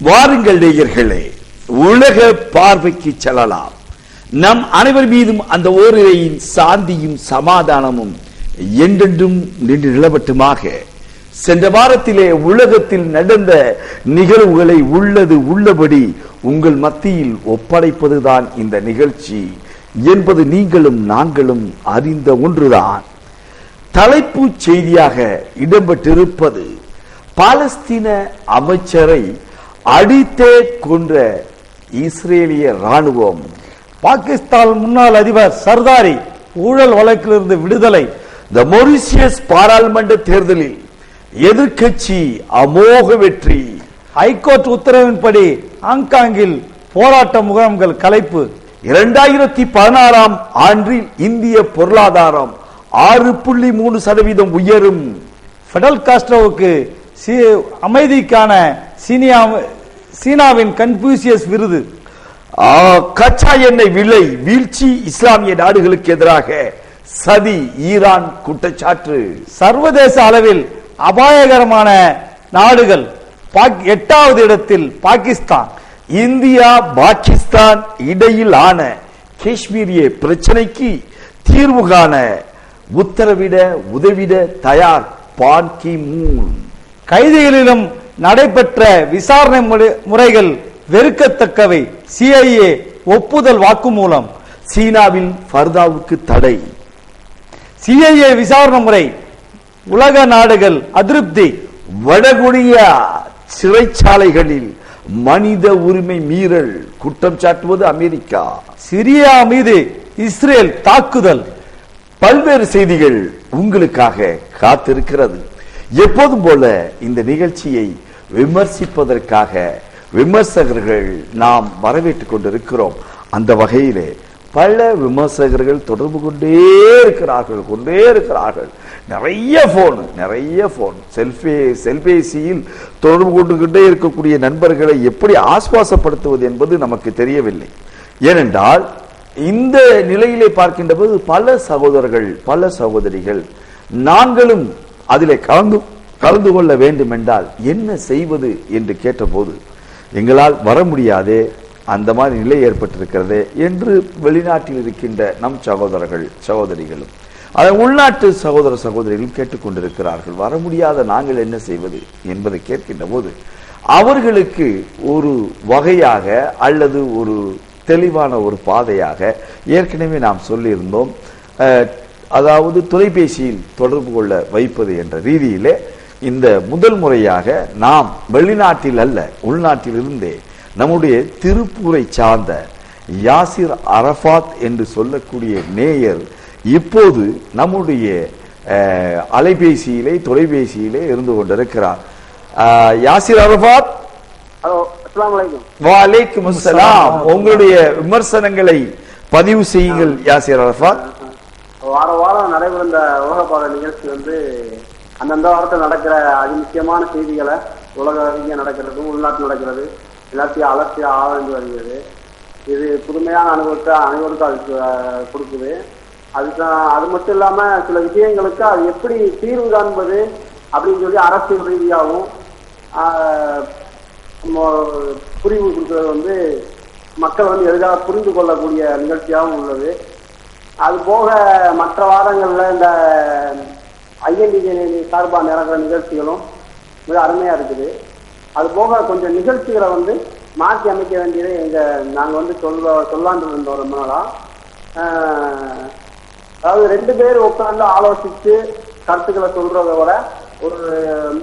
வாருங்கள் நேயர்களே, உலக பார்வைக்கு செல்லலாம். நம் அனைவர் மீதும் அந்த ஓரிரையின் சாந்தியும் சமாதானமும் என்றென்றும் நின்று நிலவட்டுமாக. சென்ற வாரத்திலே உலகத்தில் நடந்த நிகழ்வுகளை உள்ளது உள்ளபடி உங்கள் மத்தியில் ஒப்படைப்பதுதான் இந்த நிகழ்ச்சி என்பது நீங்களும் நாங்களும் அறிந்த ஒன்றுதான். தலைப்பு செய்தியாக இடம்பெற்றிருப்பது பாலஸ்தீன அமைச்சரை அடித்தே கொன்ற இஸ்ரேலிய ராணுவம். பாகிஸ்தான் முன்னாள் அதிபர் சர்தாரி ஊழல் வழக்கிலிருந்து விடுதலை. த மொரிஷியஸ் பாராளுமன்ற தேர்தலில் எதிர்கட்சி அமோக வெற்றி. ஹைகோர்ட் உத்தரவின்படி ஹாங்காங்கில் போராட்ட முகாம்கள் கலைப்பு. 2016 ஆண்டில் இந்திய பொருளாதாரம் 6.3% உயரும். ஃபெடல் காஸ்ட்ரோவுக்கு அமைதிக்கான சீனாவின் கன்பூசியஸ் விருது. கச்சா எண்ணெய் விலை வீழ்ச்சி, இஸ்லாமிய நாடுகளுக்கு எதிராக சதி, ஈரான் குற்றச்சாட்டு. சர்வதேச அளவில் அபாயகரமான நாடுகள் 8வது இடத்தில் பாகிஸ்தான். இந்தியா பாகிஸ்தான் இடையில் ஆன காஷ்மீரிய பிரச்சனைக்கு தீர்வு காண உத்தரவிட உதவிட தயார் பான் கி மூன். கைதிகளிலும் நடைபெற்ற விசாரணை முறைகள் வெறுக்கத்தக்கவை. CIA ஒப்புதல் வாக்குமூலம். சீனாவில் ஃபர்தாவுக்கு தடை. CIA விசாரணை முறை உலக நாடுகள் அதிருப்தி. வடகொரியா சிறைச்சாலைகளில் மனித உரிமை மீறல் குற்றம் சாட்டுவது அமெரிக்கா. சிரியா மீது இஸ்ரேல் தாக்குதல். பல்வேறு செய்திகள் உங்களுக்காக காத்திருக்கிறது. எப்போதும் போல இந்த நிகழ்ச்சியை விமர்சிப்பதற்காக விமர்சகர்கள் நாம் வரவேற்றுக் கொண்டிருக்கிறோம். அந்த வகையிலே பல விமர்சகர்கள் தொடர்பு கொண்டே இருக்கிறார்கள். நிறைய போன் செல்பேசியில் தொடர்பு கொண்டுகிட்டே இருக்கக்கூடிய நண்பர்களை எப்படி ஆஸ்வாசப்படுத்துவது என்பது நமக்கு தெரியவில்லை. ஏனென்றால் இந்த நிலையிலே பார்க்கின்ற போது பல சகோதரர்கள் பல சகோதரிகள் நாங்களும் அதிலே கலந்து கொள்ள வேண்டும் என்றால் என்ன செய்வது என்று கேட்டபோது எங்களால் வர முடியாதே, அந்த மாதிரி நிலை ஏற்பட்டிருக்கிறது என்று வெளிநாட்டில் இருக்கின்ற நம் சகோதரர்கள் சகோதரிகளும் அதை உள்நாட்டு சகோதர சகோதரிகளும் கேட்டுக்கொண்டிருக்கிறார்கள். வர முடியாத நாங்கள் என்ன செய்வது என்பதை கேட்கின்ற போது அவர்களுக்கு ஒரு வகையாக அல்லது ஒரு தெளிவான ஒரு பாதையாக ஏற்கனவே நாம் சொல்லியிருந்தோம். அதாவது தொலைபேசியில் தொடர்பு கொள்ள வைப்பது என்ற ரீதியிலே இந்த முதல் முறையாக நாம் வெளிநாட்டில் அல்ல உள்நாட்டில் இருந்தே நம்முடைய திருப்பூரை சார்ந்த யாசிர் அரஃபாத் என்று சொல்லக்கூடிய நேயர் இப்போது நம்முடைய அலைபேசியிலே தொலைபேசியிலே இருந்து கொண்டிருக்கிறார். யாசிர் அரஃபாத், வலைக்கும் அஸ்ஸலாம். உங்களுடைய விமர்சனங்களை பதிவு செய்யுங்கள் யாசிர் அரஃபாத். வாரம் நடைபெறும் உலக நிகழ்ச்சி அந்தந்த வாரத்தில் நடக்கிற முக்கியமான செய்திகளை உலக ரீதியாக நடக்கிறது, உள்நாட்டில் நடக்கிறது எல்லாத்தையும் அலசி ஆராய்ந்து வருகிறது. இது புதுமையான அனுபவத்தை அனைவருக்கும் அதுக்கு கொடுக்குது. அது மட்டும் இல்லாம சில விஷயங்களுக்கு அது எப்படி தீர்வு காண்பது அப்படின்னு சொல்லி அரசியல் ரீதியாகவும் புரிவு கொடுக்கறது மக்கள் எளிதாக புரிந்து கொள்ளக்கூடிய நிகழ்ச்சியாகவும் உள்ளது. அது போக மற்ற வாரங்கள்ல இந்த INDJ சார்பாக நடக்கிற நிகழ்ச்சிகளும் மிக அருமையா இருக்குது. அது போக கொஞ்சம் நிகழ்ச்சிகளை மாற்றி அமைக்க வேண்டியது நாங்கள் சொல்லாண்டு இருந்தோம் ரொம்ப நாளா. அதாவது 2 பேர் உட்காந்து ஆலோசித்து கருத்துக்களை சொல்றத விட ஒரு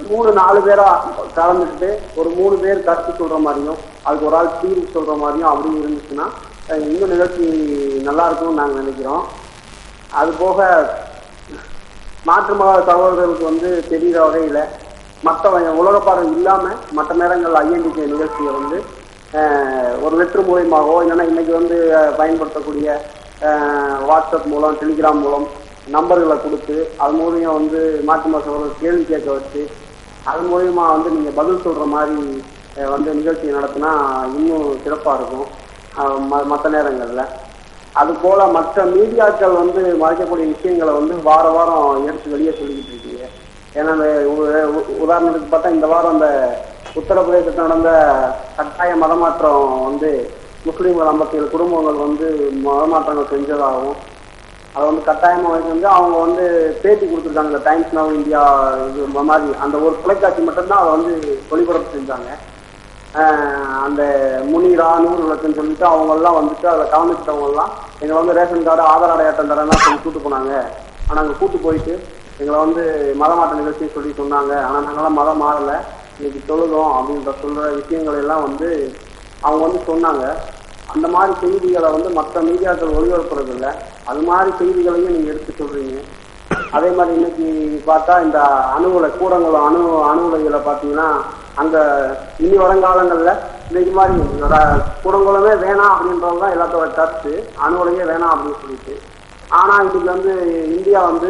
3-4 பேரா கலந்துக்கிட்டு ஒரு 3 பேர் கருத்து சொல்ற மாதிரியும் அதுக்கு ஒரு ஆள் தீர்வு சொல்ற மாதிரியும் அப்படி இருந்துச்சுன்னா இன்னும் நிகழ்ச்சி நல்லா இருக்கும்னு நாங்கள் நினைக்கிறோம். அது போக மாற்று மத சகோதரர்களுக்கு தெரிகிற வகையில் மற்ற உலக பார்வை இல்லாமல் மற்ற நேரங்கள் INDJ நிகழ்ச்சியை ஒரு வெற்று மூலியமாகவோ இல்லைன்னா இன்னைக்கு பயன்படுத்தக்கூடிய வாட்ஸ்அப் மூலம் டெலிகிராம் மூலம் நம்பர்களை கொடுத்து அது மூலியம் மாற்று மத சகோதரர்கள் கேள்வி கேட்க வச்சு அது மூலியமா நீங்கள் பதில் சொல்கிற மாதிரி நிகழ்ச்சி நடத்தினா இன்னும் சிறப்பாக இருக்கும் மற்ற நேரங்களில். அது போல மற்ற மீடியாக்கள் மறைக்கக்கூடிய விஷயங்களை வாரம் எடுத்து வெளியே சொல்லிக்கிட்டு இருக்கீங்க. ஏன்னா உதாரணத்துக்கு பார்த்தா இந்த வாரம் அந்த உத்தரப்பிரதேசத்தில் நடந்த கட்டாய மதமாற்றம் வந்து முஸ்லீம்கள் 57 குடும்பங்கள் வந்து மதமாற்றங்கள் செஞ்சதாகவும் அதை வந்து கட்டாயமா வந்து அவங்க வந்து பேட்டி கொடுத்துருக்காங்க. டைம்ஸ் நவ் இந்தியா இது மாதிரி அந்த ஒரு தொலைக்காட்சி மட்டும்தான் அதை வந்து ஒளிபரப்பு செஞ்சாங்க. அந்த முனிரா 100 லட்சம் சொல்லிட்டு அவங்க எல்லாம் வந்துட்டு அதை கவனிச்சிட்டவங்க எல்லாம் எங்களை வந்து ரேஷன் கார்டு ஆதார் அடையாட்டம் தரேன்னா சொல்லி கூட்டு போனாங்க. ஆனா அங்க கூட்டு போயிட்டு எங்களை வந்து மதமாற்ற நிகழ்ச்சி சொல்லி சொன்னாங்க. ஆனா நாங்களாம் மதம் மாறல, இன்னைக்கு தொழுதோம் அப்படின்ற சொல்ற விஷயங்கள் எல்லாம் வந்து அவங்க வந்து சொன்னாங்க. அந்த மாதிரி செய்திகளை வந்து மற்ற மீடியாக்கள் ஒளிபரப்புறது இல்லை. அது மாதிரி செய்திகளையும் நீங்க எடுத்து சொல்றீங்க. அதே மாதிரி இன்னைக்கு பார்த்தா இந்த கூடங்குளம் அணு உலைகளை பார்த்தீங்கன்னா அங்க இனி வருங்காலங்கள்ல இன்னைக்கு மாதிரி கூடங்குளமே வேணாம் அப்படின்றதுதான் எல்லாத்தோட கருத்து, அணு உலையே வேணாம் அப்படின்னு சொல்லிட்டு. ஆனா இன்னைக்கு வந்து இந்தியா வந்து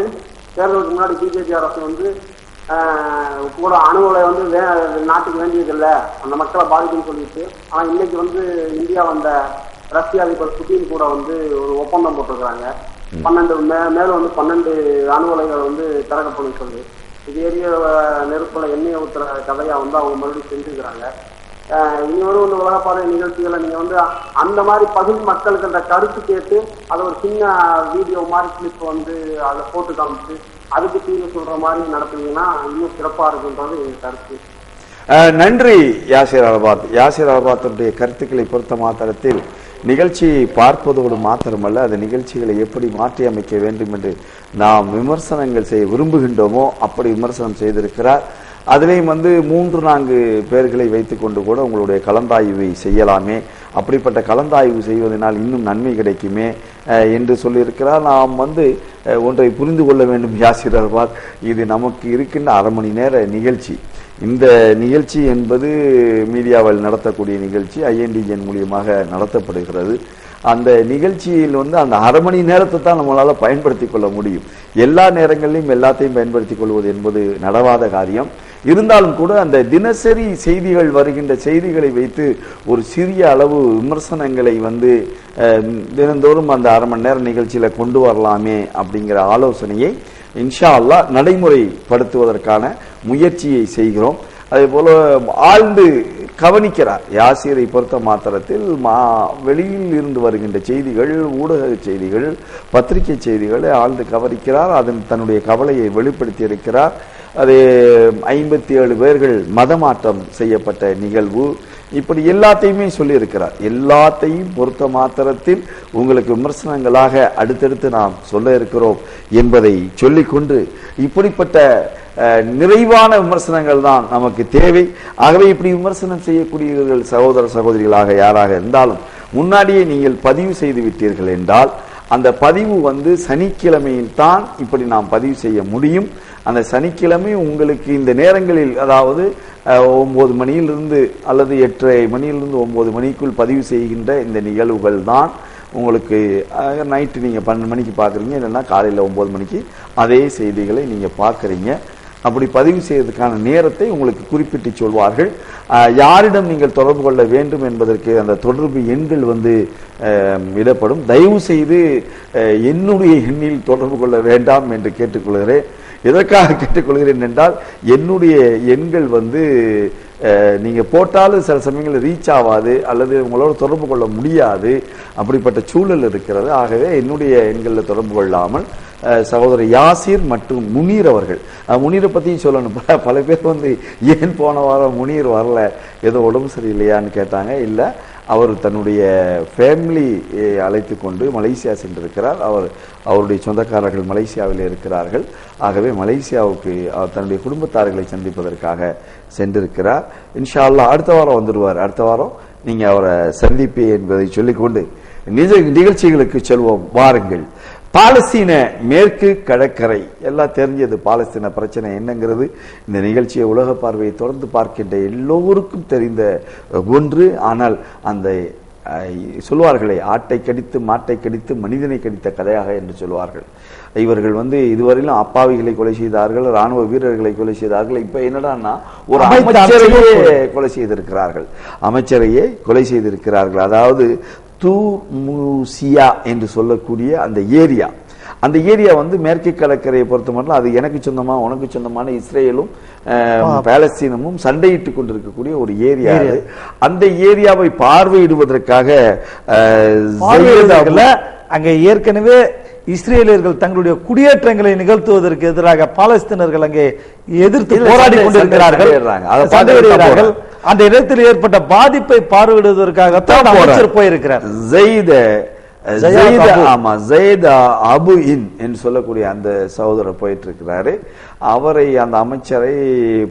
தேர்தலுக்கு முன்னாடி பிஜேபி அரசு வந்து கூட அணு உலை வந்து நாட்டுக்கு வேண்டியதில்லை, அந்த மக்களை பாதிக்குன்னு சொல்லிட்டு. ஆனா இன்னைக்கு வந்து இந்தியா வந்த ரஷ்ய அதிபர் புட்டின் கூட வந்து ஒரு ஒப்பந்தம் போட்டிருக்கிறாங்க. 12 மேலும் வந்து 12 அணு உலைகள் வந்து திறக்கப்படும் சொல்லி. இது எரிய நெருப்புல எண்ணெய் ஊத்துற கதையா வந்து அவங்க மறுபடியும் செஞ்சுக்கிறாங்க. இனி வந்து உலகப்பாதை நிகழ்ச்சிகளை நீங்க வந்து அந்த மாதிரி பகுதி மக்களுக்கு அந்த கருத்து கேட்டு அதை ஒரு சின்ன வீடியோ மாதிரி கிளிப் வந்து அதை போட்டு காமிச்சு அதுக்கு தீர்வு சொல்ற மாதிரி நடத்துனீங்கன்னா இன்னும் சிறப்பா இருக்குன்றது எங்க கருத்து. நன்றி யாசிர் அரபாத். யாசிர் அரபாத்துடைய கருத்துக்களை பொறுத்த மாத்திரத்தில் நிகழ்ச்சியை பார்ப்பதோடு மாத்திரமல்ல, அந்த நிகழ்ச்சிகளை எப்படி மாற்றி அமைக்க வேண்டும் என்று நாம் விமர்சனங்கள் செய்ய விரும்புகின்றோமோ அப்படி விமர்சனம் செய்திருக்கிறார். அதிலேயும் வந்து 3-4 பேர்களை வைத்துக் கொண்டு கூட உங்களுடைய கலந்தாய்வை செய்யலாமே, அப்படிப்பட்ட கலந்தாய்வு செய்வதனால் இன்னும் நன்மை கிடைக்குமே என்று சொல்லியிருக்கிறார். நாம் வந்து ஒன்றை புரிந்து கொள்ள வேண்டும் யாசிர் அரபாத், இது நமக்கு இருக்கின்ற அரை மணி நேர நிகழ்ச்சி. இந்த நிகழ்ச்சி என்பது மீடியாவில் நடத்தக்கூடிய நிகழ்ச்சி, ஐஎன்டிஜன் மூலியமாக நடத்தப்படுகிறது. அந்த நிகழ்ச்சியில் வந்து அந்த அரை மணி நேரத்தை தான் நம்மளால பயன்படுத்திக் கொள்ள முடியும். எல்லா நேரங்களிலும் எல்லாத்தையும் பயன்படுத்திக் கொள்வது என்பது நடவாத காரியம். இருந்தாலும் கூட அந்த தினசரி செய்திகள் வருகின்ற செய்திகளை வைத்து ஒரு சிறிய அளவு விமர்சனங்களை வந்து தினந்தோறும் அந்த அரை மணி நேர நிகழ்ச்சியில கொண்டு வரலாமே அப்படிங்கிற ஆலோசனையை இன்ஷா அல்லாஹ் நடைமுறைப்படுத்துவதற்கான முயற்சியை செய்கிறோம். அதே போல ஆழ்ந்து கவனிக்கிறார் யாசிரை பொறுத்த மாத்திரத்தில் வெளியில் இருந்து வருகின்ற செய்திகள், ஊடக செய்திகள், பத்திரிகை செய்திகளை ஆழ்ந்து கவனிக்கிறார். அதன் தன்னுடைய கவலையை வெளிப்படுத்தி இருக்கிறார். அது 57 பேர்கள் மதமாற்றம் செய்யப்பட்ட நிகழ்வு, இப்படி எல்லாத்தையுமே சொல்லி இருக்கிறார். எல்லாத்தையும் பொறுத்த மாத்திரத்தில் உங்களுக்கு விமர்சனங்களாக அடுத்தடுத்து நாம் சொல்ல இருக்கிறோம் என்பதை சொல்லிக்கொண்டு, இப்படிப்பட்ட நிறைவான விமர்சனங்கள் தான் நமக்கு தேவை. ஆகவே இப்படி விமர்சனம் செய்யக்கூடியவர்கள் சகோதர சகோதரிகளாக யாராக இருந்தாலும் முன்னாடியே நீங்கள் பதிவு செய்து விட்டீர்கள் என்றால் அந்த பதிவு வந்து சனிக்கிழமையில் தான் இப்படி நாம் பதிவு செய்ய முடியும். அந்த சனிக்கிழமை உங்களுக்கு இந்த நேரங்களில், அதாவது 9 மணியிலிருந்து அல்லது 8:30 மணியிலிருந்து 9 மணிக்குள் பதிவு செய்கின்ற இந்த நிகழ்வுகள் தான் உங்களுக்கு நைட்டு நீங்கள் 12 மணிக்கு பார்க்குறீங்க, இல்லைன்னா காலையில் 9 மணிக்கு அதே செய்திகளை நீங்கள் பார்க்குறீங்க. அப்படி பதிவு செய்வதற்கான நேரத்தை உங்களுக்கு குறிப்பிட்டு சொல்வார்கள். யாரிடம் நீங்கள் தொடர்பு கொள்ள வேண்டும் என்பதற்கு அந்த தொடர்பு எண்கள் வந்து இடப்படும். தயவு செய்து என்னுடைய எண்ணில் தொடர்பு கொள்ள வேண்டாம் என்று கேட்டுக்கொள்கிறேன். எதற்காக கேட்டுக்கொள்கிறேன் என்றால், என்னுடைய எண்கள் வந்து நீங்க போட்டாலும் சில சமயங்களில் ரீச் ஆகாது அல்லது உங்களோட தொடர்பு கொள்ள முடியாது, அப்படிப்பட்ட சூழல் இருக்கிறது. ஆகவே என்னுடைய எண்களில் தொடர்பு கொள்ளாமல் சகோதரர் யாசிர் மற்றும் முனீர் அவர்கள், முனீரை பற்றியும் சொல்லணும். பல பேர் வந்து ஏன் போன வாரம் முனீர் வரல, ஏதோ உடம்பு சரியில்லையான்னு கேட்டாங்க. இல்லை, அவர் தன்னுடைய ஃபேமிலி அழைத்து கொண்டு மலேசியா சென்றிருக்கிறார். அவருடைய சொந்தக்காரர்கள் மலேசியாவில் இருக்கிறார்கள். ஆகவே மலேசியாவுக்கு தன்னுடைய குடும்பத்தார்களை சந்திப்பதற்காக சென்றிருக்கிறார். இன்ஷா அல்லாஹ் அடுத்த வாரம் வந்துடுவார். அடுத்த வாரம் நீங்க அவரை சந்திப்பே என்பதை சொல்லிக்கொண்டு நிகழ்ச்சிகளுக்கு செல்வோம். வாருங்கள். பாலஸ்தீன மேற்கு கடற்கரை எல்லாம் தெரிஞ்சது. பாலஸ்தீன பிரச்சனை என்னங்கிறது இந்த நிகழ்ச்சியை உலக பார்வையை தொடர்ந்து பார்க்கின்ற எல்லோருக்கும் தெரிந்த ஒன்று. ஆனால் அந்த சொல்வார்களே, ஆட்டை கடித்து மாட்டை கடித்து மனிதனை கடித்த கதையாக என்று சொல்வார்கள். இவர்கள் வந்து இதுவரையிலும் அப்பாவிகளை கொலை செய்தார்கள், ராணுவ வீரர்களை கொலை செய்தார்கள். இப்ப என்னடான்னா ஒரு அமைச்சரையே கொலை செய்திருக்கிறார்கள். அமைச்சரையே கொலை செய்திருக்கிறார்கள். அதாவது தூர் மூசியா என்று சொல்லக்கூடிய அந்த ஏரியா, அந்த ஏரியா வந்து மேற்கு கடற்கரையை பொறுத்த மட்டும் அது எனக்கு சொந்தமா உனக்கு சொந்தமான இஸ்ரேலும் பாலஸ்தீனமும் சண்டையிட்டு கொண்டிருக்கக்கூடிய ஒரு ஏரியா. அந்த ஏரியாவை பார்வையிடுவதற்காக அங்க ஏற்கனவே இஸ்ரேலியர்கள் தங்களுடைய குடியேற்றங்களை நிகழ்த்துவதற்கு எதிராக பாலஸ்தீனர்கள் அங்கே எதிர்த்து போராடி கொண்டிருக்கிறார்கள். அந்த இடத்தில் ஏற்பட்ட பாதிப்பை பார்வையிடுவதற்காகத்தான் அமைச்சர் போயிருக்கிறார். அபு இன் என்று சொல்லக்கூடிய அந்த சகோதரர் போயிட்டு இருக்கிறாரு. அவரை அந்த அமைச்சரை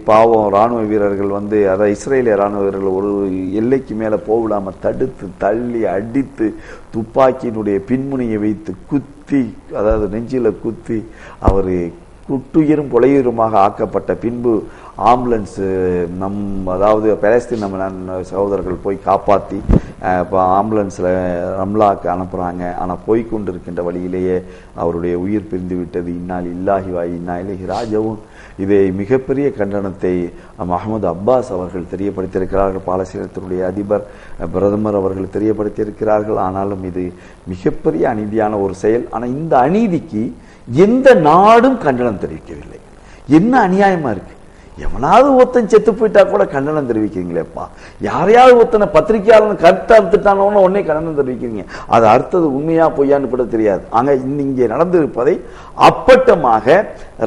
பாவம் ராணுவ வீரர்கள் வந்து அதாவது இஸ்ரேலிய ராணுவ வீரர்கள் ஒரு எல்லைக்கு மேல போவிடாம தடுத்து தள்ளி அடித்து துப்பாக்கியினுடைய பின்முனையை வைத்து குத்தி அதாவது நெஞ்சில குத்தி அவரு குட்டுயிரும் கொலையுயிருமாக ஆக்கப்பட்ட பின்பு ஆம்புலன்ஸ் அதாவது பாலஸ்தீன் சகோதரர்கள் போய் காப்பாற்றி இப்போ ஆம்புலன்ஸில் ரம்லாக்கு அனுப்புகிறாங்க. ஆனால் போய்கொண்டிருக்கின்ற வழியிலேயே அவருடைய உயிர் பிரிந்து விட்டது. இன்னால் இல்லாஹி வா இன்னா இலைஹி ராஜிஊன். இதை மிகப்பெரிய கண்டனத்தை மஹ்மூத் அப்பாஸ் அவர்கள் தெரியப்படுத்தியிருக்கிறார்கள். பாலஸ்தீனத்தினுடைய அதிபர் பிரதமர் அவர்கள் தெரியப்படுத்தியிருக்கிறார்கள். ஆனாலும் இது மிகப்பெரிய அநீதியான ஒரு செயல். ஆனால் இந்த அநீதிக்கு எந்த நாடும் கண்டனம் தெரிவிக்கவில்லை. என்ன அநியாயமா இருக்கு? எவனாவது ஒருத்தன் செத்து போயிட்டா கூட கண்டனம் தெரிவிக்கிறீங்களேப்பா. யாரையாவது ஒருத்தனை பத்திரிகையாளன் கருத்து அறுத்துட்டானோன்னு உடனே கண்டனம் தெரிவிக்கிறீங்க. அது அறுத்தது உண்மையா பொய்யான்னு கூட தெரியாது. ஆனா இங்கே நடந்திருப்பதை அப்பட்டமாக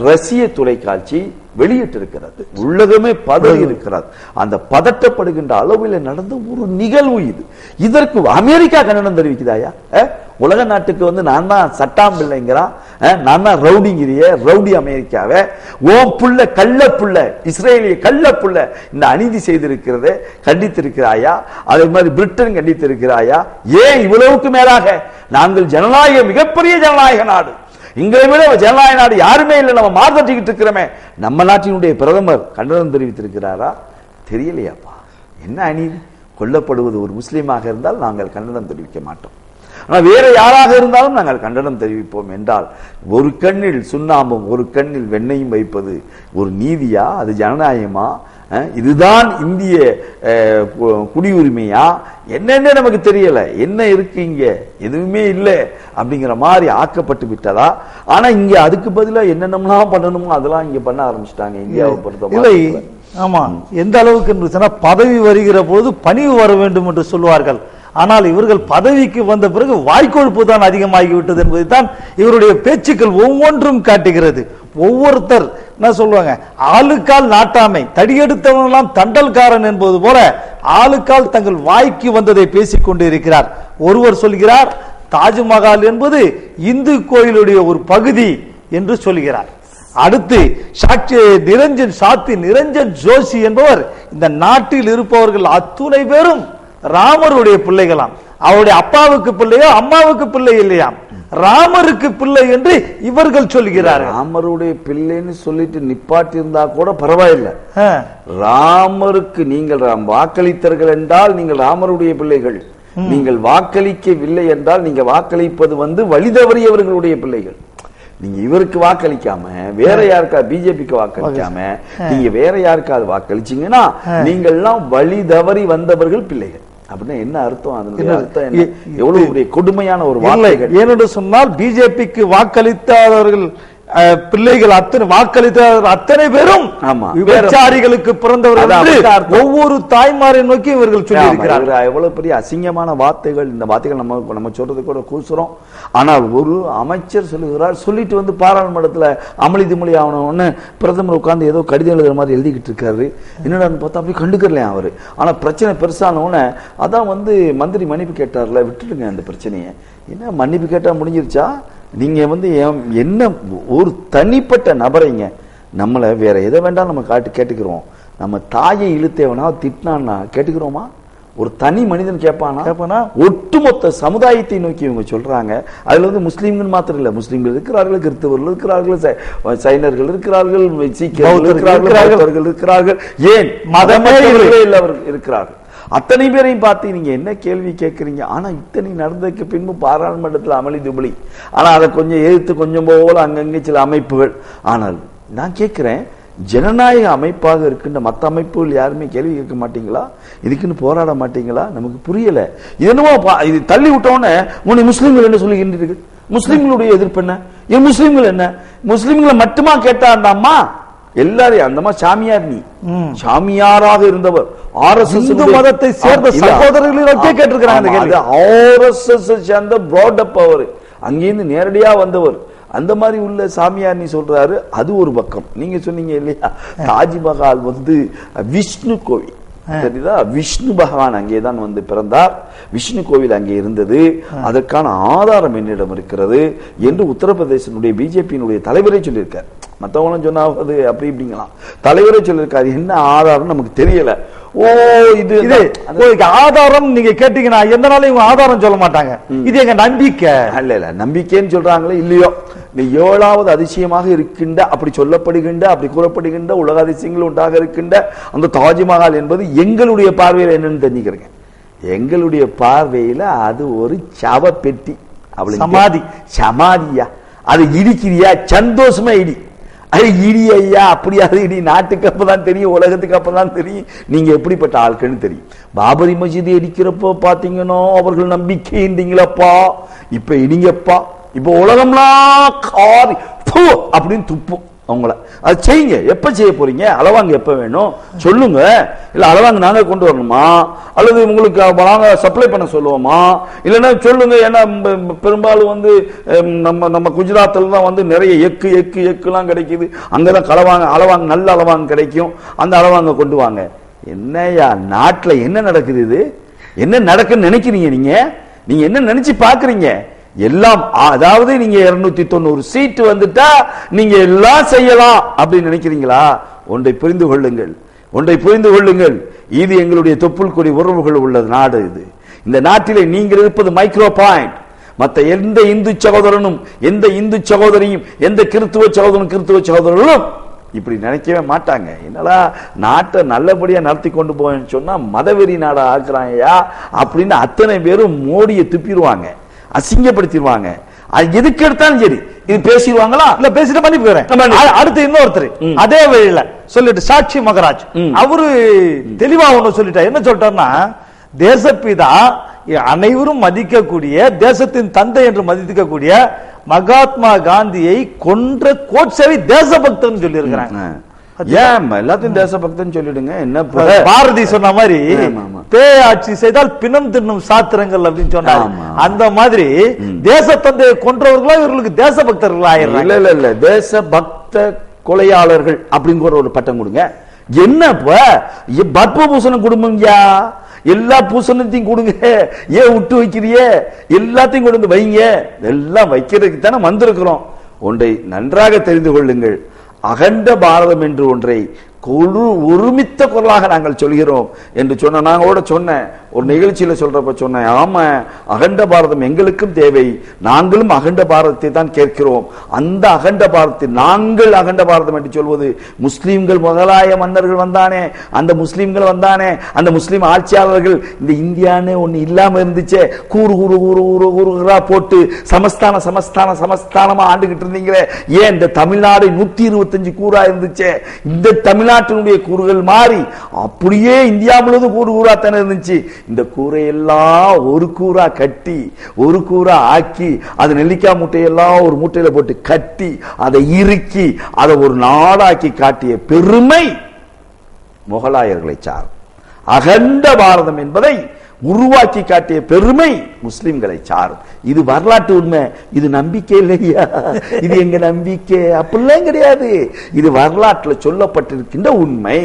ரஷ்ய தொலைக்காட்சி வெளியிட்டிருக்கிறது. உலகமே பதறி இருக்கிறது. அந்த பதட்டப்படுகின்ற அளவில் நடந்த ஒரு நிகழ்வு இது. இதற்கு அமெரிக்கா கண்டனம் தெரிவிக்குதாயா? உலக நாட்டுக்கு வந்து நான் தான் சட்டாம் பிள்ளைங்கிறான், நான் தான் ரவுடிங்கிறிய ரவுடி அமெரிக்காவை ஓம் புள்ள கள்ள புள்ள இஸ்ரேலிய கள்ள புள்ள இந்த அநீதி செய்திருக்கிறத கண்டித்திருக்கிறாயா? அதே மாதிரி பிரிட்டன் கண்டித்திருக்கிறாயா? ஏன் இவ்வளவுக்கு மேலாக நாங்கள் ஜனநாயக மிகப்பெரிய ஜனநாயக நாடு, எங்களை விட ஜனநாயக நாடு யாருமே இல்லை, நம்ம மார்த்தட்டிக்கிட்டு இருக்கிறோமே, நம்ம நாட்டினுடைய பிரதமர் கண்டனம் தெரிவித்திருக்கிறாரா? தெரியலையாப்பா. என்ன அநீதி? கொல்லப்படுவது ஒரு முஸ்லீமாக இருந்தால் நாங்கள் கண்டனம் தெரிவிக்க மாட்டோம். ஆனால் வேற யாராக இருந்தாலும் நாங்கள் கண்டனம் தெரிவிப்போம் என்றால் ஒரு கண்ணில் சுண்ணாம்பும் ஒரு கண்ணில் வெண்ணையும் வைப்பது ஒரு நீதியா? அது ஜனநாயகமா? இதுதான் இந்திய குடியுரிமையா? என்னென்ன நமக்கு தெரியல. என்ன இருக்கு இங்க? எதுவுமே இல்லை அப்படிங்கிற மாதிரி ஆக்கப்பட்டு விட்டதா? ஆனா இங்க அதுக்கு பதிலா என்னென்னலாம் பண்ணணுமோ அதெல்லாம் இங்க பண்ண ஆரம்பிச்சிட்டாங்க இந்தியாவை பொறுத்த. ஆமா, எந்த அளவுக்கு என்று சொன்னா பதவி வருகிற போது பணிவு வர வேண்டும் என்று சொல்வார்கள். ஆனால் இவர்கள் பதவிக்கு வந்த பிறகு வாய்க்கொழுப்பு தான் அதிகமாகிவிட்டது என்பதை தான் இவருடைய பேச்சுக்கள் ஒவ்வொன்றும் காட்டுகிறது. ஒவ்வொருத்தர் என்ன சொல்லுவாங்க, ஆளுக்கால் நாட்டாமை, தடியெடுத்தவனெல்லாம் தண்டல்காரன் என்பது போல ஆளுக்கால் தங்கள் வாய்க்கு வந்ததை பேசிக் கொண்டு இருக்கிறார். ஒருவர் சொல்கிறார் தாஜ்மஹால் என்பது இந்து கோயிலுடைய ஒரு பகுதி என்று சொல்கிறார். அடுத்து நிரஞ்சன் ஜோஷி என்பவர் இந்த நாட்டில் இருப்பவர்கள் அத்துணை பேரும் ராமருடைய பிள்ளைகளாம். அவருடைய அப்பாவுக்கு பிள்ளையோ அம்மாவுக்கு பிள்ளை இல்லையாம், ராமருக்கு பிள்ளை என்று இவர்கள் சொல்கிறார்கள். ராமருடைய பிள்ளைன்னு சொல்லிட்டு நிப்பாட்டி இருந்தா கூட பரவாயில்லை. ராமருக்கு நீங்கள் வாக்களித்தர்கள் என்றால் நீங்கள் ராமருடைய பிள்ளைகள். நீங்கள் வாக்களிக்கவில்லை என்றால் நீங்க வாக்களிப்பது வழி தவறியவர்களுடைய பிள்ளைகள். நீங்க இவருக்கு வாக்களிக்காம வேற யாருக்கா பிஜேபிக்கு வாக்களிக்காம நீங்க வேற யாருக்காவது வாக்களிச்சீங்கன்னா நீங்கள்லாம் வழி தவறி வந்தவர்கள் பிள்ளைகள். அப்படின்னா என்ன அர்த்தம்? அதனுடைய அர்த்தம் என்ன? எவ்வளவு பெரிய கொடுமையான ஒரு வார்த்தை. ஏனென்று சொன்னால் பிஜேபிக்கு வாக்களித்தவர்கள் பிள்ளைகள் அத்தனை பேரும் விபச்சாரிகளுக்கு பிறந்தவர்கள் ஒவ்வொரு தாய்மாரை நோக்கி இவர்கள் சொல்லியிருக்கிறார்கள். எவ்வளவு பெரிய அசிங்கமான வார்த்தைகள். இந்த வார்த்தைகள் நம்ம சொல்றது கூட கூசுறோம். ஆனால் ஒரு அமைச்சர் சொல்லுகிறார், சொல்லிட்டு பாராளுமன்றத்தில் அமளி திமளி ஆகணும்னு பிரதமர் உட்கார்ந்து ஏதோ கடிதம் எழுதுற மாதிரி எழுதிக்கிட்டு இருக்காரு. என்னடா பார்த்தா அப்படி கண்டுக்கலையா அவரு. ஆனா பிரச்சனை பெருசானோன்னு அதான் மந்திரி மன்னிப்பு கேட்டார்ல, விட்டுடுங்க அந்த பிரச்சனையை. என்ன மன்னிப்பு கேட்டா முடிஞ்சிருச்சா? நீங்க என்ன ஒரு தனிப்பட்ட நபரைங்க நம்மளை வேற எதை வேண்டாம் நம்ம கேட்டுக்கிறோம். நம்ம தாயை இழுத்தேவனா திட்டினான்னா கேட்டுக்கிறோமா? ஒரு தனி மனிதன் கேட்பானா? ஒட்டுமொத்த சமுதாயத்தை நோக்கி இவங்க சொல்றாங்க. அதுல முஸ்லீம்கள் மாத்திரம் இல்ல, முஸ்லீம்கள் இருக்கிறார்கள், கிறிஸ்தவர்கள் இருக்கிறார்கள், சைனர்கள் இருக்கிறார்கள், சீக்கியர்கள் இருக்கிறார்கள், ஏன் மதமே இருக்கிறார்கள். அத்தனை பேரையும் பார்த்து நீங்க என்ன கேள்வி கேட்கறீங்க? ஆனா இத்தனை நடந்ததுக்கு பின்பு பாராளுமன்றத்தில் அமளி துபளி. ஆனா அதை கொஞ்சம் எதிர்த்து கொஞ்சம் போல அங்கங்கே சில அமைப்புகள். ஆனால் நான் கேட்கிறேன், ஜனநாயக அமைப்பாக இருக்கின்ற மற்ற அமைப்புகள் யாருமே கேள்வி கேட்க மாட்டீங்களா? இதுக்குன்னு போராட மாட்டீங்களா? நமக்கு புரியல. இது தள்ளி விட்டோன்னே முஸ்லீம்கள் என்ன சொல்லுகின்றீர்கள்? முஸ்லிம்களுடைய எதிர்ப்பு என்ன? முஸ்லிம்கள் என்ன முஸ்லிம்களை மட்டுமா கேட்டாண்டாமா? எல்லாரையும் அந்த மாதிரி சாமியார், நீ சாமியாராக இருந்தவர், RSS மதத்தை சேர்ந்த சகோதரர்களே கேட்டிருக்கிறாங்க. RSS சேர்ந்த ப்ராடப் அவர், அங்கிருந்து நேரடியா வந்தவர். அந்த மாதிரி உள்ள சாமியார் நீ சொல்றாரு. அது ஒரு பக்கம். நீங்க சொன்னீங்க இல்லையா, தாஜ்மஹால் விஷ்ணு கோவில், சரிதா? விஷ்ணு பகவான் அங்கேதான் பிறந்தார், விஷ்ணு கோவில் அங்கே இருந்தது, அதற்கான ஆதாரம் என்னிடம் இருக்கிறது என்று உத்தரப்பிரதேசனுடைய பிஜேபியினுடைய தலைவரே சொல்லியிருக்கார். மற்றவங்களும் சொன்னாவது அப்படி இப்படிங்களாம், தலைவரே சொல்லியிருக்காரு. என்ன ஆதாரம் நமக்கு தெரியல. ஓ இது ஆதாரம் நீங்க கேட்டீங்கன்னா எந்த நாளும் இவங்க ஆதாரம் சொல்ல மாட்டாங்க. இது எங்க நம்பிக்கை. இல்ல நம்பிக்கைன்னு சொல்றாங்களே இல்லையோ, நீ 7வது அதிசயமாக இருக்கின்ற, அப்படி சொல்லப்படுகின்ற, அப்படி கூறப்படுகின்ற உலக அதிசயங்கள் உண்டாக இருக்கின்ற அந்த தாஜ்மஹால் என்பது எங்களுடைய பார்வையில் என்னன்னு தெரிஞ்சுக்கிறேங்க. எங்களுடைய பார்வையில அது ஒரு சவ பெட்டி, சமாதி. சமாதியா? அது இடிக்கிறியா? சந்தோஷமா இடி. அது இடி ஐயா, அப்படியாது இடி. நாட்டுக்கு அப்பதான் தெரியும், உலகத்துக்கு அப்பதான் தெரியும் நீங்க எப்படிப்பட்ட ஆட்கள்னு தெரியும். பாபரி மஸ்ஜித் இடிக்கிறப்போ பாத்தீங்கன்னா அவர்கள் நம்பிக்கை இருந்தீங்களப்பா, இப்ப இடிங்கப்பா, இப்ப உலகம்லாம் காரி அப்படின்னு துப்பும் அவங்கள. அது செய்யுங்க. எப்ப செய்ய போறீங்க? அளவாங்க எப்ப வேணும் சொல்லுங்க. இல்ல அளவாங்க நாங்க கொண்டு வரணுமா, அல்லது உங்களுக்கு நாங்க சப்ளை பண்ண சொல்லுவோமா? இல்லைன்னா சொல்லுங்க. ஏன்னா பெரும்பாலும் நம்ம குஜராத்தில் தான் நிறைய எக்குலாம் கிடைக்குது. அங்கதான் அளவாங்க நல்ல அளவாங்க கிடைக்கும். அந்த அளவாங்க கொண்டு வாங்க. என்னையா நாட்டுல என்ன நடக்குது? இது என்ன நடக்குன்னு நினைக்கிறீங்க? நீங்க என்ன நினைச்சு பாக்குறீங்க? எல்லாம் அதாவது நீங்க 290 சீட்டு வந்துட்டா நீங்க எல்லாம் செய்யலாம் அப்படின்னு நினைக்கிறீங்களா? ஒன்றை புரிந்து கொள்ளுங்கள், இது எங்களுடைய தொப்புள் கொடி உறவுகள் உள்ள நாடு. இது இந்த நாட்டிலே நீங்கள் இருப்பது மைக்ரோ பாயிண்ட். மற்ற எந்த இந்து சகோதரனும், எந்த இந்து சகோதரியும், எந்த கிறிஸ்துவ சகோதரனும் இப்படி நினைக்கவே மாட்டாங்க. என்னடா நாட்டை நல்லபடியா நடத்தி கொண்டு போவேன்னு சொன்னா மதவெறி நாடா ஆக்குறாங்கயா அப்படின்னு அத்தனை பேரும் மோடியை துப்பிடுவாங்க, அசிங்கப்படுத்திடுவாங்க. அது எதுக்கு எடுத்தாலும் சரி இது பேசிடுவாங்களா? இல்ல பேசிட்டு பண்ணி போறேன். அடுத்து இன்னொருத்தர் அதே வழியில சொல்லிட்டு சாட்சி மகராஜ் அவரு தெளிவா ஒண்ணு சொல்லிட்டார். என்ன சொல்லிட்டாருன்னா, தேசப்பிதா அனைவரும் மதிக்கக்கூடிய, தேசத்தின் தந்தை என்று மதிக்கக்கூடிய மகாத்மா காந்தியை கொன்ற கோட்சேவை தேசபக்தன் சொல்லி இருக்கிறாங்க. எல்லாத்தையும் தேசபக்தன் சொல்லிடுங்க. என்ன பாரதி சொன்ன மாதிரி பேயாட்சி செய்தால் பிணம் தின்னும் சாத்திரங்கள் அப்படின்னு சொன்னாங்க. அந்த மாதிரி தேச தந்தையை கொன்றவர்களா இவர்களுக்கு தேசபக்தர்கள் ஆயிரம். இல்ல தேசபக்த கொலையாளர்கள் அப்படிங்கிற ஒரு பட்டம் கொடுங்க. என்ன பத்ம பூசணம் குடும்பம்யா, எல்லா பூசணத்தையும் கொடுங்க. ஏன் விட்டு வைக்கிறிய? எல்லாத்தையும் கொண்டு வைங்க. எல்லாம் வைக்கிறதுக்கு தானே வந்திருக்கிறோம். ஒன்றை நன்றாக தெரிந்து கொள்ளுங்கள், அகண்ட பாரதம் என்று ஒன்றை ஒருமித்த குரலாக நாங்கள் சொல்கிறோம் என்று சொன்ன நாங்களோட சொன்னேன். ஒரு நிகழ்ச்சியில சொல்றப்ப சொன்னேன், ஆமா அகண்ட பாரதம் எங்களுக்கும் தேவை, நாங்களும் அகண்ட பாரதத்தை தான் கேட்கிறோம். அந்த அகண்ட பாரதத்தை நாங்கள் அகண்ட பாரதம் என்று சொல்வது முஸ்லீம்கள் முதலாய மன்னர்கள் வந்தானே, அந்த முஸ்லீம்கள் வந்தானே, அந்த முஸ்லீம் ஆட்சியாளர்கள் இந்த இந்தியான்னு ஒண்ணு இல்லாம இருந்துச்சே, கூறுகூறா போட்டு சமஸ்தானமா ஆண்டுகிட்டு இருந்தீங்களே, ஏன் இந்த தமிழ்நாடு 125 கூறா இருந்துச்சே, இந்த தமிழ்நாட்டினுடைய கூறுகள் மாறி அப்படியே இந்தியா முழுவதும் கூறா தானே இருந்துச்சு. இந்த கூரையெல்லாம் ஒரு கூறா கட்டி, ஒரு கூறா ஆக்கி, அது நெல்லிக்காய் மூட்டையெல்லாம் ஒரு மூட்டையில போட்டு கட்டி, அதை இறுக்கி, அதை ஒரு நாடாக்கி காட்டிய பெருமை முகலாயர்களை சார். அகண்ட பாரதம் என்பதை உருவாக்கி காட்டிய பெருமை முஸ்லிம்களை சாரும். இது வரலாற்று உண்மை. இது நம்பிக்கை இல்லையா? இது எங்க நம்பிக்கை? அப்படிலாம் கிடையாது. இது வரலாற்றில் சொல்லப்பட்டிருக்கின்ற உண்மை.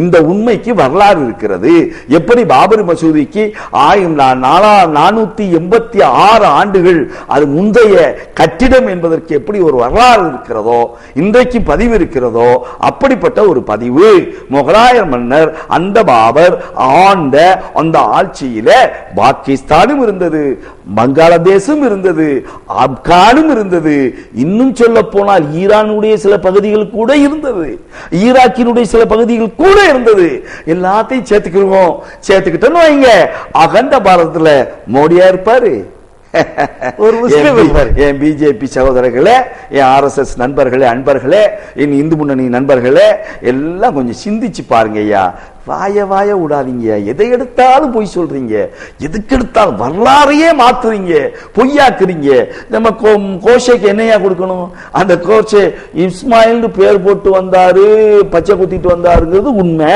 இந்த உண்மைக்கு வரலாறு இருக்கிறது. எப்படி பாபரி மசூதிக்கு 486 ஆண்டுகள் அது முந்தைய கட்டிடம் என்பதற்கு எப்படி ஒரு வரலாறு இருக்கிறதோ, இன்றைக்கு பதிவு இருக்கிறதோ, அப்படிப்பட்ட ஒரு பதிவு முகலாய மன்னர் அந்த பாபர் ஆண்ட அந்த ஆட்சியில பாகிஸ்தானும் இருந்தது, வங்காளதேசம் இருந்தது, ஆப்கானும் இருந்தது, இன்னும் சொல்ல போனால் ஈரானுடைய சில பகுதிகள் கூட இருந்தது, ஈராக்கினுடைய சில பகுதிகள் கூட இருந்தது. எல்லாத்தையும் சேர்த்துக்கிட்டோன்னு வைங்க, அகண்ட பாரதத்துல மோடியா இருப்பாரு. ஒரு முஸ்லிம் என் பிஜேபி சகோதரர்களே, என் RSS நண்பர்களே, அன்பர்களே, என் இந்து முன்னணி நண்பர்களே, எல்லாம் கொஞ்சம் சிந்திச்சு பாருங்க ஐயா. வாய விடாதீங்க. எதை எடுத்தாலும் பொய் சொல்றீங்க, எதுக்கு எடுத்தாலும் வரலாறையே மாத்துறீங்க, பொய்யாக்குறீங்க. நம்ம கோஷைக்கு என்னையா கொடுக்கணும்? அந்த கோஷை இஸ்மாயில் பேர் போட்டு வந்தாரு, பச்சை குத்திட்டு வந்தாருங்கிறது உண்மை.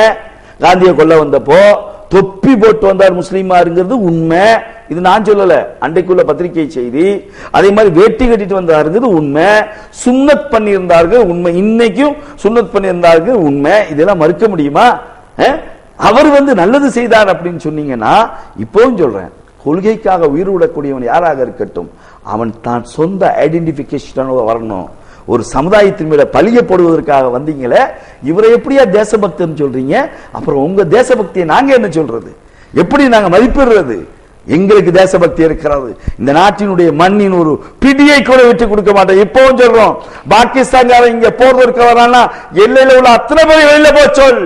காந்தியை கொல்ல வந்தப்போ தொப்பி போட்டு வந்தார் முஸ்லீமாருங்கிறது உண்மை. இது நான் சொல்லல, அன்றைக்குள்ள பத்திரிகை செய்தி. அதே மாதிரி வேட்டி கட்டிட்டு வந்தாருங்கிறது உண்மை. சுன்னத் பண்ணியிருந்தார்கள் உண்மை, இன்னைக்கும் சுன்னத் பண்ணியிருந்தார்கள் உண்மை. இதெல்லாம் மறுக்க முடியுமா? அவர் நல்லது செய்தார் அப்படின்னு சொன்னீங்கன்னா, இப்பவும் சொல்றேன், கொள்கைக்காக உயிர் விடக்கூடியவன் யாராக இருக்கட்டும், அவன் தான் சொந்த ஐடென்டிபிகேஷன் வரணும். ஒரு சமுதாயத்தின் மேல பழிய போடுவதற்காக வந்தீங்களே, இவரை எப்படியா தேசபக்தன் சொல்றீங்க? அப்புறம் உங்க தேசபக்தியை நாங்க என்ன சொல்றது? எப்படி நாங்க மதிப்பிடுறது? எங்களுக்கு தேசபக்தி இருக்கிறது. இந்த நாட்டினுடைய மண்ணின் ஒரு பிடியை கூட விட்டு கொடுக்க மாட்டோம். இப்பவும் சொல்றோம், பாகிஸ்தான்காரன் இங்க போறதற்கு வரானா எல்லையில உள்ள அத்தனை பேர் வெளியில போச்சொல்,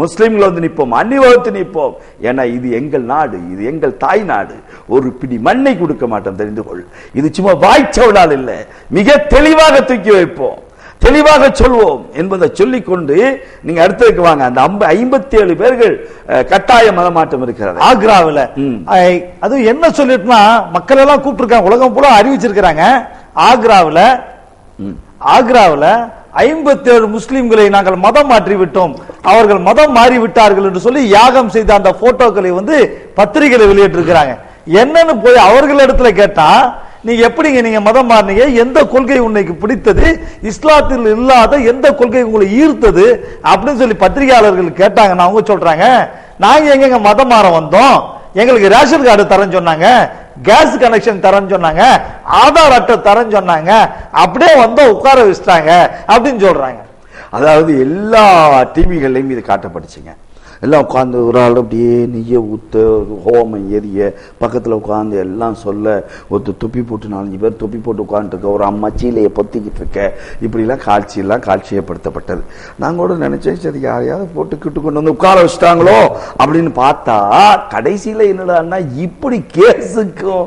முஸ்லிம்கள் நிற்போம், அந்நிவகுத்து நிற்போம். ஏன்னா இது எங்கள் நாடு, இது எங்கள் தாய் நாடு. ஒரு பிடி மண்ணை கொடுக்க மாட்டோம், தெரிந்து கொள். இது சும்மா வாய்ச்சவடால் இல்ல, மிக தெளிவாக தூக்கி வைப்போம், தெளிவாக சொல்வோம் என்பதை சொல்லிக்கொண்டு நீங்க அடுத்ததுக்கு வாங்க. அந்த 57 பேர்கள் கட்டாய மதமாற்றம் இருக்கிறது ஆக்ராவில். அது என்ன சொல்லிட்டுனா, மக்கள் எல்லாம் கூப்பிட்டுருக்காங்க, உலகம் பூரா அறிவிச்சிருக்கிறாங்க. ஆக்ராவில் 57 முஸ்லிம்களை நாங்கள் மதம் மாற்றி விட்டோம், அவர்கள் மதம் மாறி விட்டார்கள் என்று சொல்லி யாகம் செய்த அந்த போட்டோக்களை பத்திரிகையில வெளியிட்டு இருக்கிறாங்க. என்னன்னு போய் அவர்களிடத்துல கேட்டா, நீங்க எப்படிங்க நீங்க மதம் மாறினீங்க, எந்த கொள்கை உன்னைக்கு பிடித்தது, இஸ்லாத்தில் இல்லாத எந்த கொள்கை உங்களை ஈர்த்தது அப்படின்னு சொல்லி பத்திரிகையாளர்கள் கேட்டாங்க. அவங்க சொல்றாங்க, நாங்க எங்க மதம் மாற வந்தோம், எங்களுக்கு ரேஷன் கார்டு தரேன்னு சொன்னாங்க, கேஸ் கனெக்ஷன் தரேன்னு சொன்னாங்க, ஆதார் அட்டை தரேன்னு சொன்னாங்க, அப்படியே உட்கார வச்சுட்டாங்க அப்படின்னு சொல்றாங்க. அதாவது எல்லா டிவிகள்லையும் இது காட்டப்பட்டுச்சுங்க. எல்லாம் உட்காந்து ஒரு ஆள் அப்படியே நெய்ய ஊத்த, ஹோமம் எரிய, பக்கத்தில் உட்காந்து எல்லாம் சொல்ல, ஒருத்தர் தொப்பி போட்டு 4-5 பேர் தொப்பி போட்டு உட்காந்துருக்க, ஒரு அம்மா சீலையை பொத்திக்கிட்டு இருக்க, இப்படிலாம் காட்சியப்படுத்தப்பட்டது. நாங்கள் கூட நினைச்சேன், சரி யாரையாவது போட்டுக்கிட்டு கொண்டு வந்து உட்கார வச்சுட்டாங்களோ அப்படின்னு பார்த்தா, கடைசியில் என்னடான்னா இப்படி கேஸுக்கும்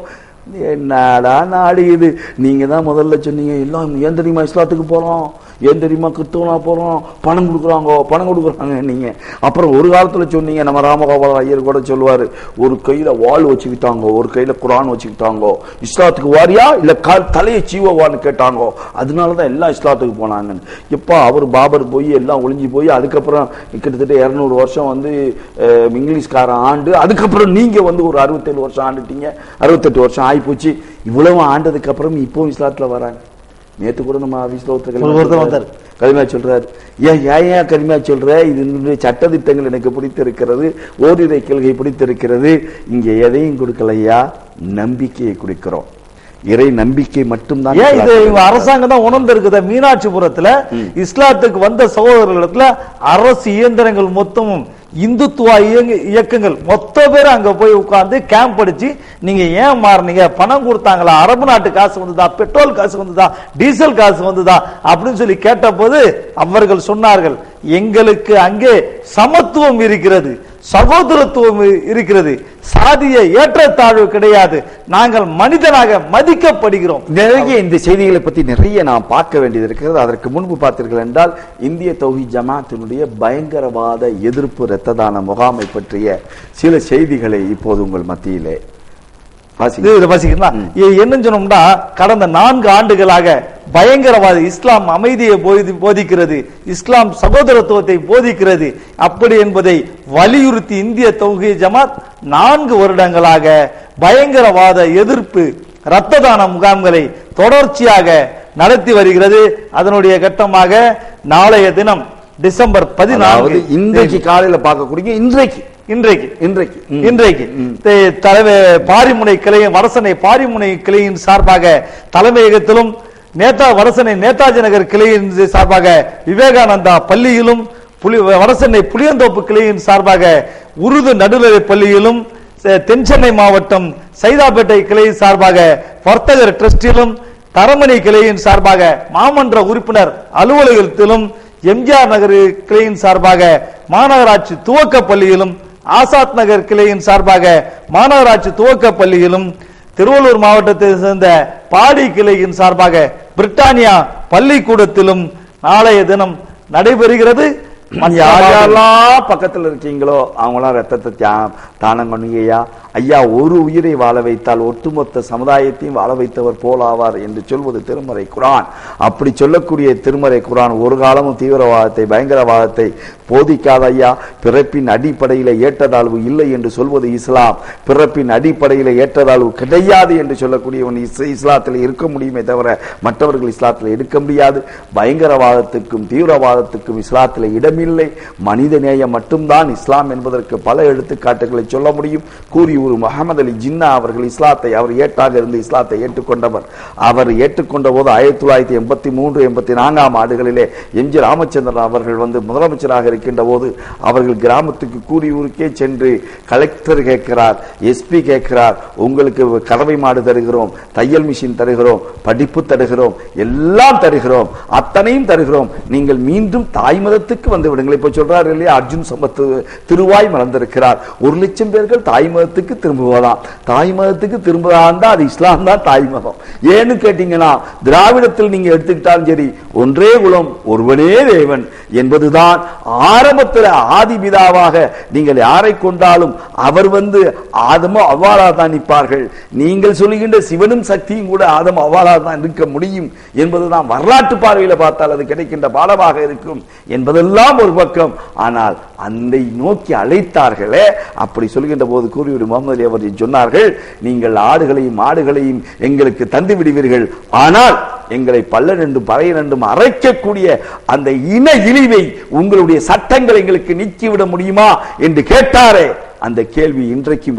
என்னடா நாடு இது. நீங்க தான் முதல்ல சொன்னீங்க, எல்லாம் ஏன் தெரியுமா இஸ்லாத்துக்கு போறோம், ஏன் தெரியுமா கிறிஸ்தவனா போறோம், பணம் கொடுக்குறாங்க நீங்க. அப்புறம் ஒரு காலத்துல சொன்னீங்க, நம்ம ராமகோபால் ஐயர் கூட சொல்லுவாரு, ஒரு கையில வாள் வச்சுக்கிட்டாங்க, ஒரு கையில குரான் வச்சுக்கிட்டாங்க, இஸ்லாத்துக்கு வாரியா இல்ல தலையை சீவவான்னு கேட்டாங்க, அதனாலதான் எல்லாம் இஸ்லாத்துக்கு போனாங்கன்னு. எப்ப அவர் பாபர் போய் எல்லாம் ஒளிஞ்சு போய், அதுக்கப்புறம் கிட்டத்தட்ட 200 வருஷம் இங்கிலீஷ்காரன் ஆண்டு, அதுக்கப்புறம் நீங்க ஒரு 67 வருஷம் ஆண்டுட்டீங்க, 68 வருஷம் ஆகி போச்சு. இவ்வளவு ஆண்டதுக்கு அப்புறம் இப்போ இஸ்லாத்துல வராங்க. நேற்று கூட நம்ம ஆபீஸ்ல ஒருத்தர் கரிமா சொல்றாரு, ஏன் கரிமா சொல்ற, இது சட்ட திட்டங்கள் எனக்கு பிடித்திருக்கிறது, ஓரிரை கொள்கை பிடித்திருக்கிறது, இங்க எதையும் கொடுக்கலையா, நம்பிக்கையை கொடுக்கிறோம், இறை நம்பிக்கை மட்டும்தான். அரசாங்கம் தான் உணர்ந்து இருக்குது. மீனாட்சிபுரத்துல இஸ்லாத்துக்கு வந்த சகோதரர்களிடத்துல அரசு இயந்திரங்கள் மொத்தமும் இந்துத்துவ இயக்கங்கள் மொத்த பேர் அங்க போய் உட்கார்ந்து கேம்ப் அடிச்சு, நீங்க ஏன் மாறினீங்க, பணம் கொடுத்தாங்களா, அரபு நாட்டு காசு வந்ததா, பெட்ரோல் காசு வந்ததா, டீசல் காசு வந்ததா அப்படின்னு சொல்லி கேட்ட போது அவர்கள் சொன்னார்கள், எங்களுக்கு அங்கே சமத்துவம் இருக்கிறது, சகோதரத்துவம் இருக்கிறது, சாதிய ஏற்றத்தாழ்வு கிடையாது, நாங்கள் மனிதனாக மதிக்கப்படுகிறோம். நிறைய இந்த செய்திகளை பத்தி நிறைய நாம் பார்க்க வேண்டியது இருக்கிறது. அதற்கு முன்பு பார்த்தீர்கள் என்றால், இந்திய தௌஹீத் ஜமாத்தினுடைய பயங்கரவாத எதிர்ப்பு இரத்த தான முகாமை பற்றிய சில செய்திகளை இப்போது உங்கள் மத்தியிலே என்ன சொன்னோம்னா, கடந்த 4 ஆண்டுகளாக பயங்கரவாத இஸ்லாம் அமைதியை போதிக்கிறது, இஸ்லாம் சகோதரத்துவத்தை போதிக்கிறது அப்படி என்பதை வலியுறுத்தி இந்திய தௌஹீத் ஜமாத் 4 வருடங்களாக பயங்கரவாத எதிர்ப்பு இரத்த தான முகாம்களை தொடர்ச்சியாக நடத்தி வருகிறது. அதனுடைய கட்டமாக நாளைய தினம் டிசம்பர் 14 இன்றைக்கு காலையில பார்க்கக்கூடிய இன்றைக்கு பாரிமுனை கிளை, வடசென்னை பாரிமுனை கிளையின் சார்பாக தலைமையகத்திலும், வடசென்னை நேதாஜி நகர் கிளையின் சார்பாக விவேகானந்தா பள்ளியிலும், வடசென்னை புளியந்தோப்பு கிளையின் சார்பாக உருது நடுநிலை பள்ளியிலும், தென்சென்னை மாவட்டம் சைதாப்பேட்டை கிளையின் சார்பாக வர்த்தகர் டிரஸ்டிலும், தரமணி கிளையின் சார்பாக மாமன்ற உறுப்பினர் அலுவலகத்திலும், எம்ஜிஆர் நகர் கிளையின் சார்பாக மாநகராட்சி துவக்க பள்ளியிலும், ஆசாத் நகர் கிளையின் சார்பாக மாநகராட்சி துவக்க பள்ளியிலும், திருவள்ளூர் மாவட்டத்தை சேர்ந்த பாடி கிளையின் சார்பாக பிரிட்டானியா பள்ளிக்கூடத்திலும் நாளைய தினம் நடைபெறுகிறது. யார் யாரெல்லாம் பக்கத்துல இருக்கீங்களோ அவங்களாம் ரத்தத்தை தானம் பண்ணுங்கய்யா. ஐயா, ஒரு உயிரை வாழ வைத்தால் ஒட்டுமொத்த சமுதாயத்தையும் வாழ வைத்தவர் போலாவார் என்று சொல்வது திருமறை குர்ஆன். அப்படி சொல்லக்கூடிய திருமறை குர்ஆன் ஒரு காலமும் தீவிரவாதத்தை பயங்கரவாதத்தை போதிக்காத ஐயா. பிறப்பின் அடிப்படையில் ஏற்றதாழ்வு இல்லை என்று சொல்வது இஸ்லாம். பிறப்பின் அடிப்படையில் ஏற்றதாழ்வு கிடையாது என்று சொல்லக்கூடியவன் இஸ்லாத்தில் இருக்க முடியுமே தவிர மற்றவர்கள் இஸ்லாத்தில் இருக்க முடியாது. பயங்கரவாதத்துக்கும் தீவிரவாதத்துக்கும் இஸ்லாத்தில் இடமில்லை. மனித நேயம் மட்டும்தான் இஸ்லாம் என்பதற்கு பல எடுத்துக்காட்டுகளை சொல்ல முடியும். கூறி ஒரு முஹம்மது அலி ஜின்னா அவர்கள் இஸ்லாத்தை அவர் ஏட்டாக இருந்து இஸ்லாத்தை ஏற்றுக்கொண்டவர். அவர் ஏற்றுக்கொண்ட போது 1983-84 ஆண்டுகளிலே எம்ஜி ராமச்சந்திரன் அவர்கள் வந்து முதலமைச்சராக இருக்கின்ற போது அவர்கள் கிராமத்துக்கு கூறியூருக்கே சென்று கலெக்டர் கேட்கிறார், எஸ்பி கேட்கிறார், உங்களுக்கு கறவை மாடு தருகிறோம், தையல் மிஷின் தருகிறோம், படிப்பு தருகிறோம், எல்லாம் தருகிறோம், அத்தனையும் தருகிறோம், நீங்கள் மீண்டும் தாய் மதத்துக்கு வந்து விடுங்கள். இப்ப சொல்றாரு இல்லையா, அர்ஜுன் சம்பத் திருவாய் மறந்திருக்கிறார். 1 லட்சம் பேர்கள் தாய் மதத்துக்கு திரும்புவதாம். தாய் மதத்துக்கு திரும்புவதா அது இஸ்லாம் தான் தாய் மதம். ஏன்னு கேட்டீங்கன்னா திராவிடத்தில் நீங்க எடுத்துக்கிட்டாலும் சரி ஒன்றே குலம் ஒருவனே தேவன் என்பதுதான் ஆரம்பத்தில் ஆதிபிதாவாக நீங்கள் யாரை கொண்டாலும் அவர் வந்து ஆதமோ அவ்வாறா தான் நிற்பார்கள். நீங்கள் சொல்லுகின்ற சிவனும் சக்தியும் கூட ஆதம் அவ்வாறா தான் இருக்க முடியும் என்பதுதான் வரலாற்று பார்வையில பார்த்தால் அது கிடைக்கின்ற பாடமாக இருக்கும் என்பதெல்லாம் ஒரு பக்கம். ஆனால் அன்னை நோக்கி அழைத்தார்களே, அப்படி சொல்கின்ற போது கூறிய முகமது அலி அவர்கள் சொன்னார்கள், நீங்கள் ஆடுகளையும் மாடுகளையும் எங்களுக்கு தந்து விடுவீர்கள், ஆனால் எங்களை பல்லனென்றும் பறையனென்றும் அரைக்கக்கூடிய அந்த இன இழிவை உங்களுடைய சட்டங்கள் எங்களுக்கு நீக்கிவிட முடியுமா என்று கேட்டாரே, அந்த கேள்வி இன்றைக்கும்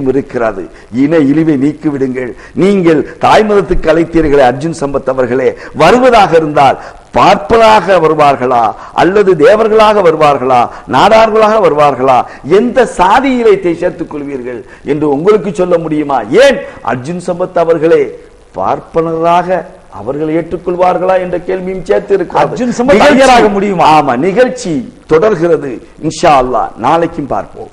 இருக்கிறது. இன இழிவை நீக்கிவிடுங்கள். நீங்கள் தாய் மதத்துக்கு அழைத்தீர்களே அர்ஜுன் சம்பத் அவர்களே, வருவதாக இருந்தால் பார்ப்பதாக வருவார்களா அல்லது தேவர்களாக வருவார்களா நாடார்களாக வருவார்களா, எந்த சாதியிலே சேர்த்துக் கொள்வீர்கள் என்று உங்களுக்கு சொல்ல முடியுமா? ஏன் அர்ஜுன் சம்பத் அவர்களே பார்ப்பனராக அவர்கள் ஏற்றுக்கொள்வார்களா என்ற கேள்வியும் சேர்த்து இருக்கிறது. முடியுமா? ஆமா, நிகழ்ச்சி தொடர்கிறது. இன்ஷா அல்லாஹ் நாளைக்கும் பார்ப்போம்.